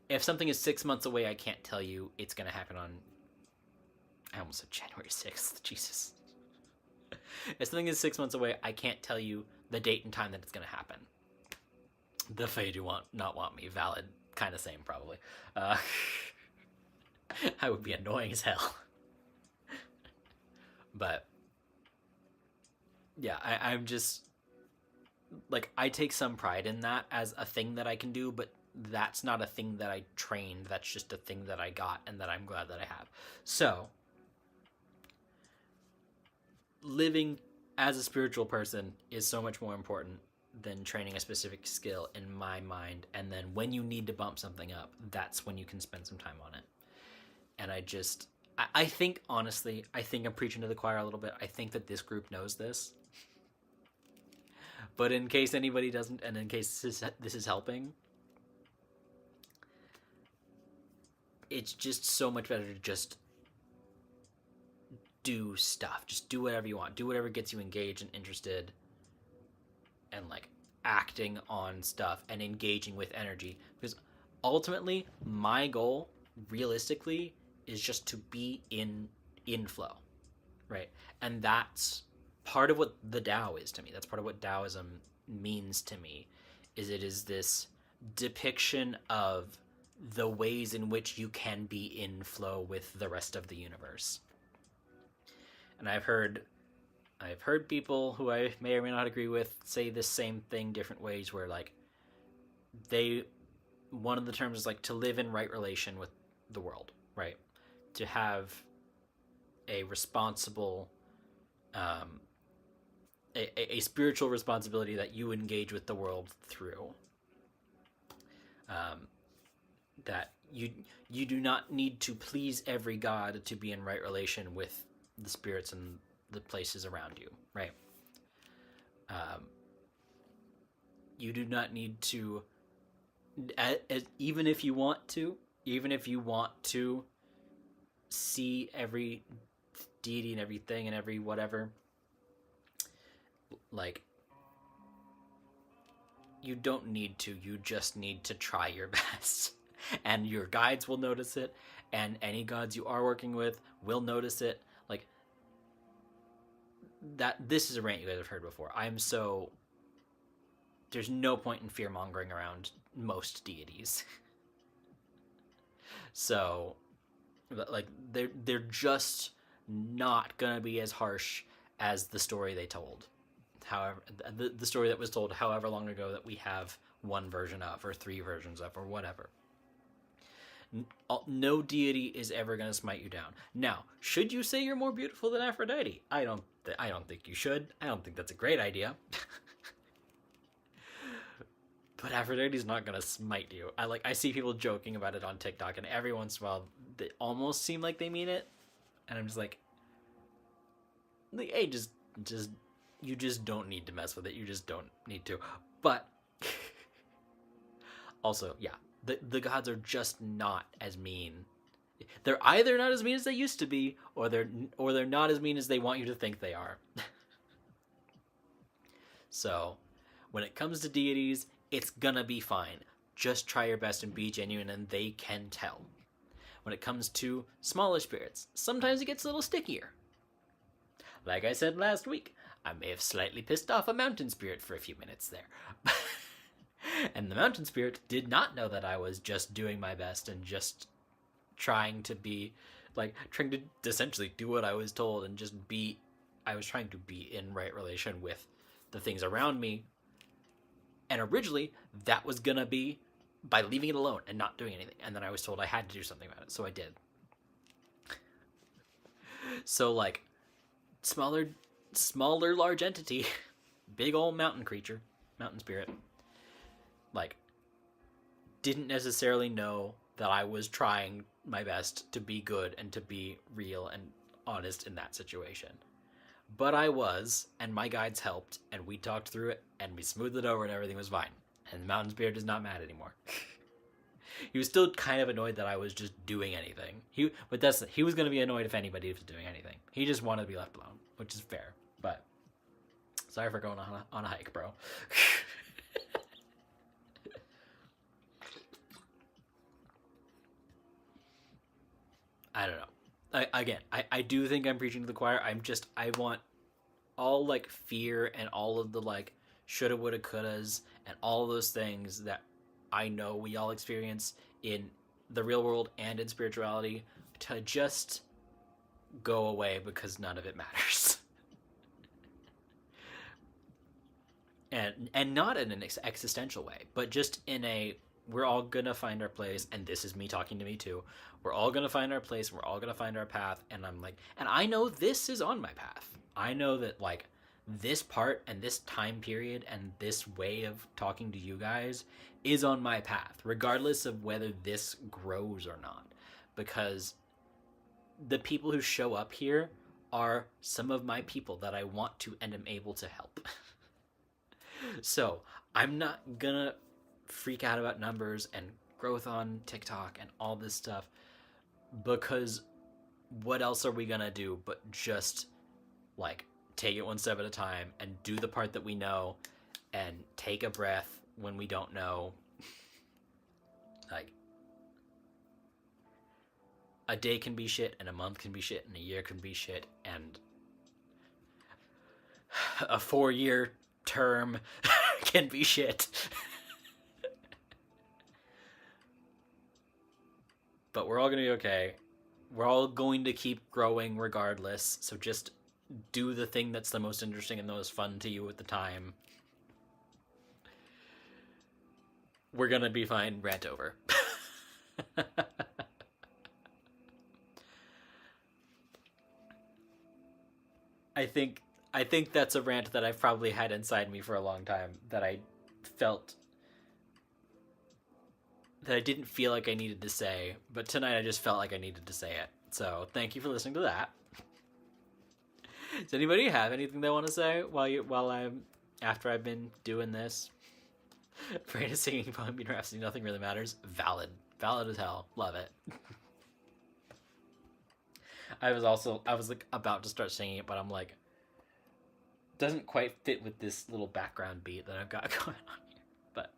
if something is 6 months away, I can't tell you it's going to happen on, I almost said January 6th, Jesus. If something is 6 months away, I can't tell you the date and time that it's going to happen. The Fae do not want me, valid, kind of same probably. I would be annoying as hell. But yeah, I'm just like, I take some pride in that as a thing that I can do, but that's not a thing that I trained. That's just a thing that I got and that I'm glad that I have. So living as a spiritual person is so much more important than training a specific skill in my mind. And then when you need to bump something up, that's when you can spend some time on it. And I think, honestly, I think I'm preaching to the choir a little bit. I think that this group knows this. But in case anybody doesn't, and in case this is helping, it's just so much better to just do stuff. Just do whatever you want. Do whatever gets you engaged and interested, and like acting on stuff and engaging with energy. Because ultimately, my goal, realistically, is just to be in flow, right? And that's part of what the Tao is to me. That's part of what Taoism means to me. Is it is this depiction of the ways in which you can be in flow with the rest of the universe. And I've heard people who I may or may not agree with say the same thing different ways, where like one of the terms is like to live in right relation with the world, right? To have a responsible a spiritual responsibility that you engage with the world through. That you do not need to please every god to be in right relation with the spirits and the places around you, right? You do not need to, even if you want to see every deity and everything and every whatever, like, you don't need to. You just need to try your best. And your guides will notice it, and any gods you are working with will notice it. Like, this is a rant you guys have heard before. There's no point in fear-mongering around most deities. So, like, they're just not gonna be as harsh as the story they told. However, the story that was told however long ago that we have one version of, or 3 versions of, or whatever. No deity is ever going to smite you down. Now, should you say you're more beautiful than Aphrodite? I don't think you should. I don't think that's a great idea. But Aphrodite's not going to smite you. I see people joking about it on TikTok, and every once in a while they almost seem like they mean it, and I'm just like, hey, just you just don't need to mess with it. You just don't need to. But also, yeah, the gods are just not as mean. They're either not as mean as they used to be, or they're not as mean as they want you to think they are. So, when it comes to deities, it's gonna be fine. Just try your best and be genuine, and they can tell. When it comes to smaller spirits, sometimes it gets a little stickier. Like I said last week, I may have slightly pissed off a mountain spirit for a few minutes there. And the mountain spirit did not know that I was just doing my best and just trying to essentially do what I was told and I was trying to be in right relation with the things around me. And originally, that was gonna be by leaving it alone and not doing anything. And then I was told I had to do something about it, so I did. So like, smaller large entity, big old mountain creature, mountain spirit, like, didn't necessarily know that I was trying my best to be good and to be real and honest in that situation. But I was, and my guides helped, and we talked through it, and we smoothed it over, and everything was fine. And the mountain spirit is not mad anymore. He was still kind of annoyed that I was just doing anything. He was going to be annoyed if anybody was doing anything. He just wanted to be left alone, which is fair. But sorry for going on a hike, bro. I don't know. I do think I'm preaching to the choir. I want all like fear and all of the like shoulda, woulda, couldas, and all those things that I know we all experience in the real world and in spirituality to just go away because none of it matters. and not in an existential way, but just in a we're all gonna find our place, and this is me talking to me too. We're all gonna find our place, we're all gonna find our path, and I'm like, and I know this is on my path. I know that like this part and this time period and this way of talking to you guys is on my path, regardless of whether this grows or not. Because the people who show up here are some of my people that I want to and am able to help. So I'm not gonna freak out about numbers and growth on TikTok and all this stuff, because what else are we gonna do but just like take it one step at a time and do the part that we know and take a breath when we don't know. Like, a day can be shit, and a month can be shit, and a year can be shit, and a 4-year term can be shit. But we're all gonna be okay. We're all going to keep growing regardless, so just do the thing that's the most interesting and the most fun to you at the time. We're gonna be fine. Rant over. I think that's a rant that I've probably had inside me for a long time, that I felt that I didn't feel like I needed to say, but tonight I just felt like I needed to say it. So thank you for listening to that. Does anybody have anything they want to say after I've been doing this? Afraid of singing Bohemian Rhapsody, nothing really matters. Valid as hell. Love it. I was like about to start singing it, but I'm like, doesn't quite fit with this little background beat that I've got going on here. But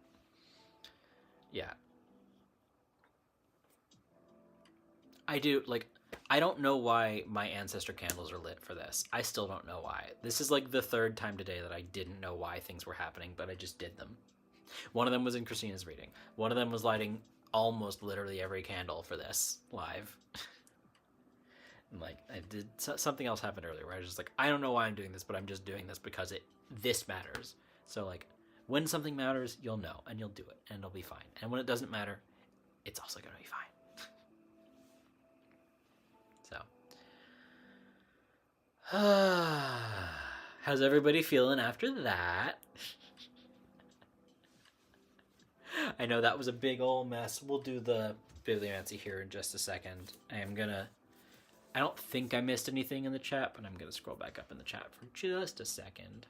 yeah, I don't know why my ancestor candles are lit for this. I still don't know why. This is like the third time today that I didn't know why things were happening, but I just did them. One of them was in Christina's reading. One of them was lighting almost literally every candle for this live. And like, I did something else happened earlier where I was just like, I don't know why I'm doing this, but I'm just doing this because this matters. So like, when something matters, you'll know and you'll do it and it'll be fine. And when it doesn't matter, it's also gonna be fine. How's everybody feeling after that? I know that was a big old mess. We'll do the bibliomancy here in just a second. I don't think I missed anything in the chat, but I'm gonna scroll back up in the chat for just a second.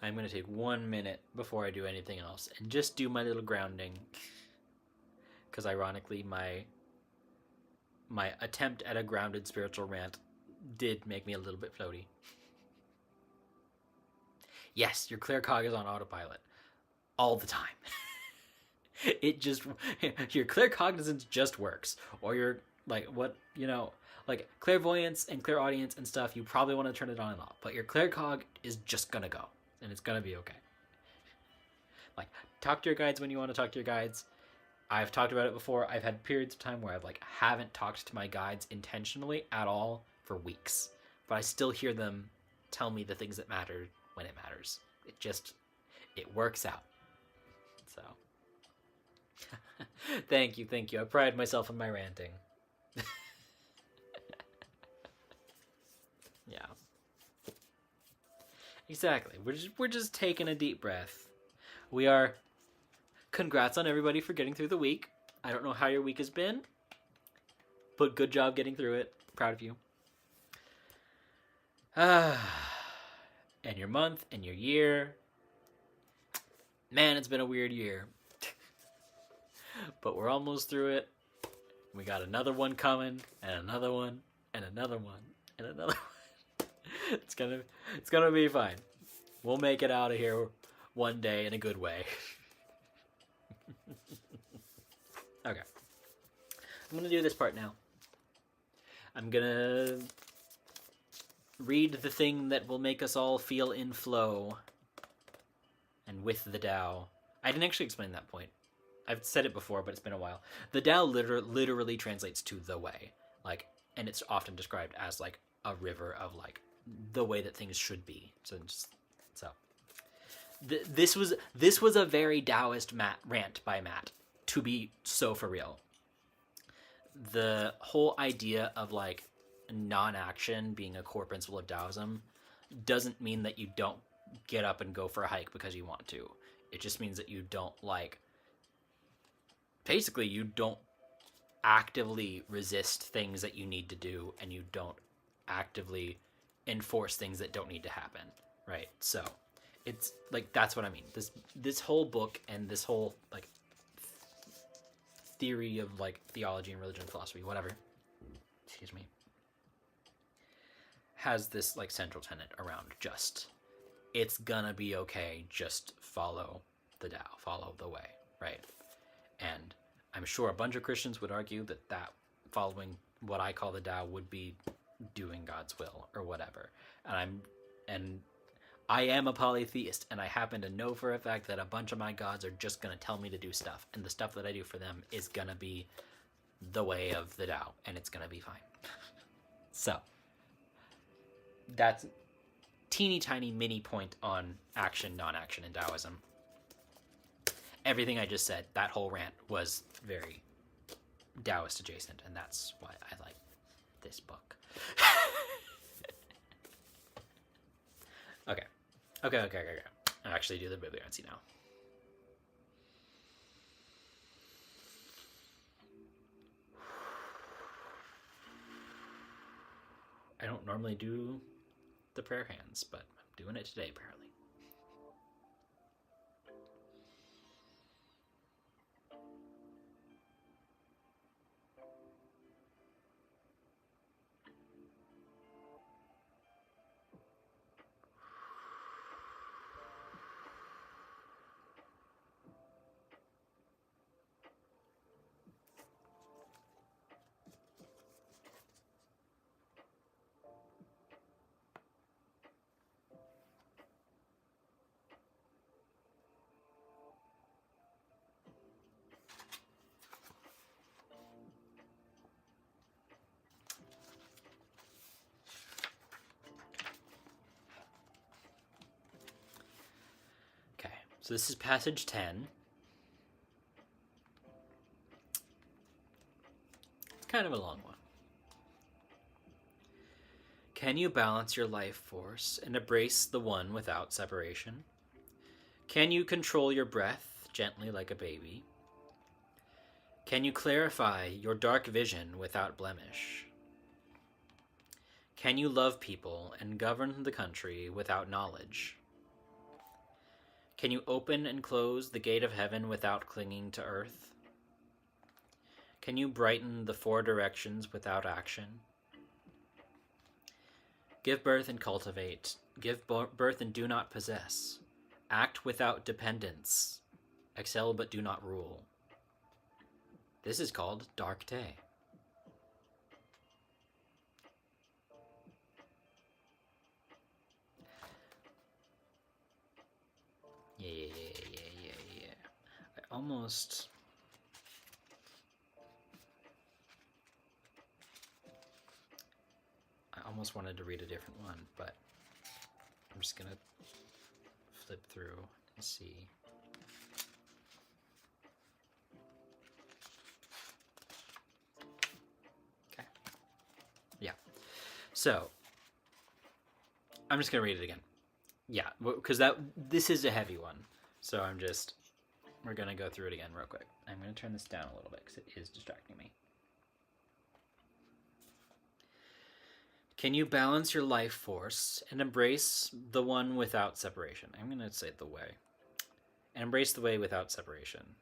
I'm going to take 1 minute before I do anything else and just do my little grounding. Because ironically, my attempt at a grounded spiritual rant did make me a little bit floaty. Yes, your claircog is on autopilot. All the time. Your claircognizance just works. Or your, like, like clairvoyance and clairaudience and stuff, you probably want to turn it on and off. But your claircog is just going to go. And it's gonna be okay. Like, talk to your guides when you want to talk to your guides. I've talked about it before. I've had periods of time where I've like haven't talked to my guides intentionally at all for weeks, but I still hear them tell me the things that matter when it matters. It works out. So, thank you. I pride myself on my ranting. Yeah. Exactly. We're just taking a deep breath. We are. Congrats on everybody for getting through the week. I don't know how your week has been, but good job getting through it. Proud of you. And your month and your year. Man, it's been a weird year. But we're almost through it. We got another one coming, and another one, and another one, and another one. It's gonna be fine. We'll make it out of here one day in a good way. Okay. I'm gonna do this part now. I'm gonna read the thing that will make us all feel in flow and with the Tao. I didn't actually explain that point. I've said it before, but it's been a while. The Tao literally translates to the way, like, and it's often described as like a river of like the way that things should be. This was a very Taoist rant by Matt, to be so for real. The whole idea of like non-action being a core principle of Taoism doesn't mean that you don't get up and go for a hike because you want to. It just means that you don't like, basically you don't actively resist things that you need to do, and you don't actively enforce things that don't need to happen, right? So it's like, that's what I mean. This whole book and this whole like theory of like theology and religion and philosophy, whatever, excuse me, has this like central tenet around just, it's gonna be okay, just follow the Tao, follow the way, right? And I'm sure a bunch of Christians would argue that following what I call the Tao would be doing God's will or whatever. And I am a polytheist, and I happen to know for a fact that a bunch of my gods are just going to tell me to do stuff, and the stuff that I do for them is going to be the way of the Tao, and it's going to be fine. So, that's teeny tiny mini point on action, non-action in Taoism. Everything I just said, that whole rant was very Taoist adjacent, and that's why I like this book. Okay. I'll actually do the bibliomancy now. I don't normally do the prayer hands, but I'm doing it today, apparently. So this is passage 10. It's kind of a long one. Can you balance your life force and embrace the one without separation? Can you control your breath gently like a baby? Can you clarify your dark vision without blemish? Can you love people and govern the country without knowledge? Can you open and close the gate of heaven without clinging to earth? Can you brighten the four directions without action? Give birth and cultivate. Give birth and do not possess. Act without dependence. Excel but do not rule. This is called Dark Day. Yeah. almost... I almost wanted to read a different one, but I'm just gonna flip through and see. Okay. Yeah. So, I'm just gonna read it again. Yeah, because this is a heavy one. So we're gonna go through it again real quick. I'm gonna turn this down a little bit because it is distracting me. Can you balance your life force and embrace the one without separation? I'm going to say the way. And embrace the way without separation.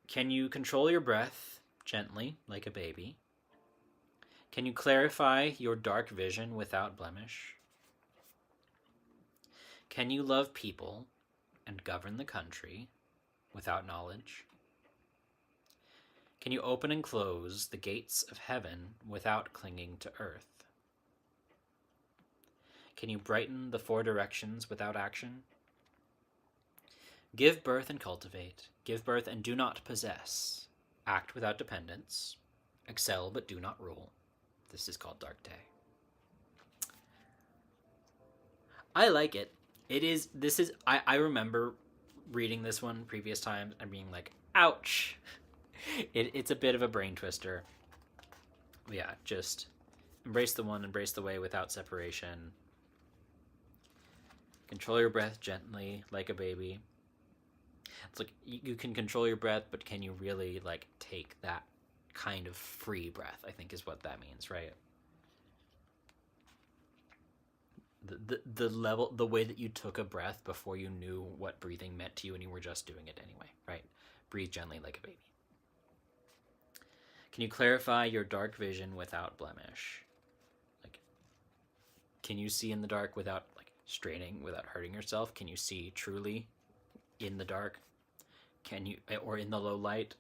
Can you control your breath gently, like a baby? Can you clarify your dark vision without blemish? Can you love people and govern the country without knowledge? Can you open and close the gates of heaven without clinging to earth? Can you brighten the four directions without action? Give birth and cultivate. Give birth and do not possess. Act without dependence. Excel but do not rule. This is called Dark Day. I like it. I remember reading this one previous times and being like, ouch. It's a bit of a brain twister. Yeah, just embrace the one, embrace the way without separation. Control your breath gently, like a baby. It's like you can control your breath, but can you really like take that kind of free breath? I think is what that means, right? The level, the way that you took a breath before you knew what breathing meant to you, and you were just doing it anyway, right? Breathe gently like a baby. Can you clarify your dark vision without blemish? Like, can you see in the dark without like straining, without hurting yourself? Can you see truly in the dark? Can you, or in the low light,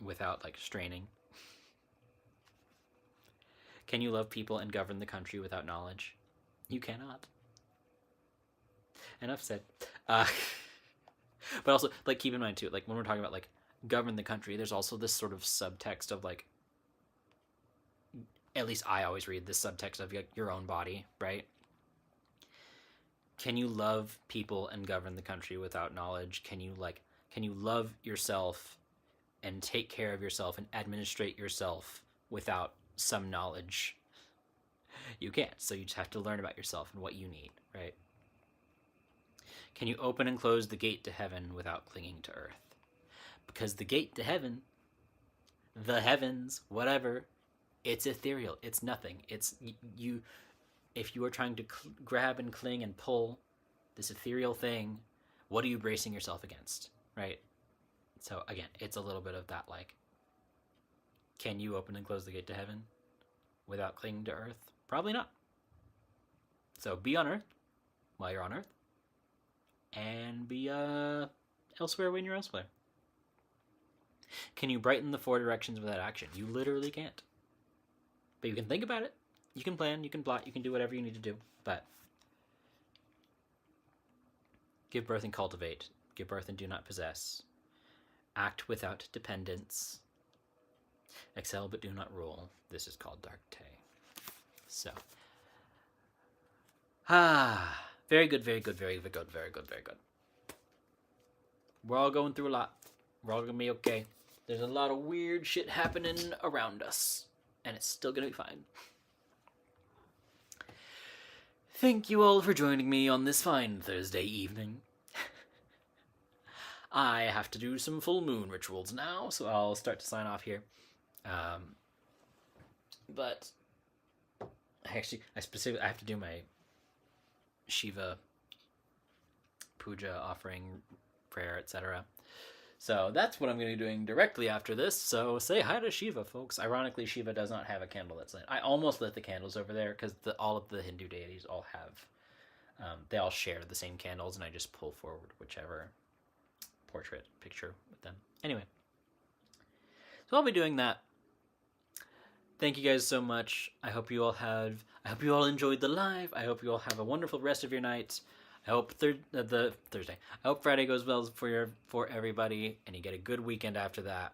without like straining? Can you love people and govern the country without knowledge? You cannot. Enough said. But also, like, keep in mind too, like when we're talking about like govern the country, there's also this sort of subtext of like, at least I always read this subtext of like, your own body, right? Can you love people and govern the country without knowledge? Can you love yourself and take care of yourself and administrate yourself without some knowledge? You can't. So you just have to learn about yourself and what you need, right? Can you open and close the gate to heaven without clinging to earth? Because the gate to heaven, the heavens, whatever, it's ethereal. It's nothing. It's you. If you are trying to grab and cling and pull this ethereal thing, what are you bracing yourself against, right? So again, it's a little bit of that, like, can you open and close the gate to heaven without clinging to earth? Probably not. So be on earth while you're on earth, and be elsewhere when you're elsewhere. Can you brighten the four directions without action? You literally can't. But you can think about it. You can plan, you can plot, you can do whatever you need to do. But give birth and cultivate. Give birth and do not possess. Act without dependence. Excel but do not rule. This is called Dark Day. So. Very good, very good, very good, very good, very good. We're all going through a lot. We're all gonna be okay. There's a lot of weird shit happening around us, and it's still gonna be fine. Thank you all for joining me on this fine Thursday evening. I have to do some full moon rituals now, so I'll start to sign off here. But I have to do my Shiva puja, offering, prayer, etc. So that's what I'm going to be doing directly after this. So say hi to Shiva, folks. Ironically, Shiva does not have a candle that's lit. I almost lit the candles over there because all of the Hindu deities all have, they all share the same candles, and I just pull forward whichever portrait picture with them. Anyway, so I'll be doing that. Thank you guys so much. I hope you all enjoyed the live. I hope you all have a wonderful rest of your night. I hope the Thursday. I hope Friday goes well for everybody, and you get a good weekend after that.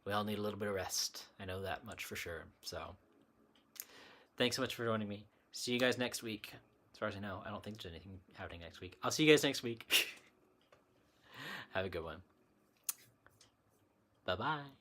We all need a little bit of rest. I know that much for sure. So, thanks so much for joining me. See you guys next week. As far as I know, I don't think there's anything happening next week. I'll see you guys next week. Have a good one. Bye bye.